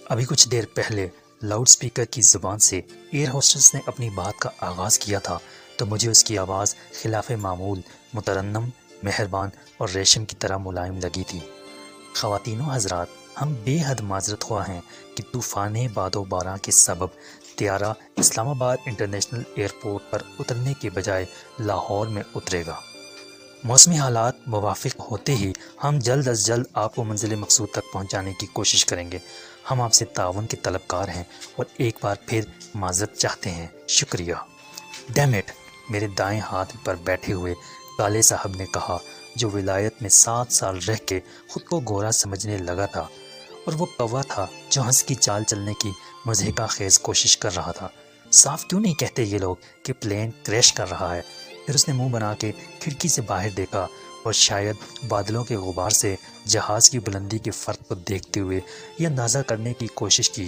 ابھی کچھ دیر پہلے لاؤڈ سپیکر کی زبان سے ایئر ہوسٹس نے اپنی بات کا آغاز کیا تھا تو مجھے اس کی آواز خلاف معمول، مترنم، مہربان اور ریشم کی طرح ملائم لگی تھی۔ خواتین و حضرات، ہم بے حد معذرت خواہ ہیں کہ طوفان باد و باران کے سبب طیارہ اسلام آباد انٹرنیشنل ایئرپورٹ پر اترنے کے بجائے لاہور میں اترے گا۔ موسمی حالات موافق ہوتے ہی ہم جلد از جلد آپ کو منزل مقصود تک پہنچانے کی کوشش کریں گے۔ ہم آپ سے تعاون کے طلبکار ہیں اور ایک بار پھر معذرت چاہتے ہیں۔ شکریہ۔ ڈیم اٹ، میرے دائیں ہاتھ پر بیٹھے ہوئے کالے صاحب نے کہا، جو ولایت میں 7 سال رہ کے خود کو گورا سمجھنے لگا تھا، اور وہ کوا تھا جو ہنس کی چال چلنے کی مضحکہ خیز کوشش کر رہا تھا۔ صاف کیوں نہیں کہتے یہ لوگ کہ پلین کریش کر رہا ہے؟ پھر اس نے منہ بنا کے کھڑکی سے باہر دیکھا اور شاید بادلوں کے غبار سے جہاز کی بلندی کے فرق کو دیکھتے ہوئے یہ اندازہ کرنے کی کوشش کی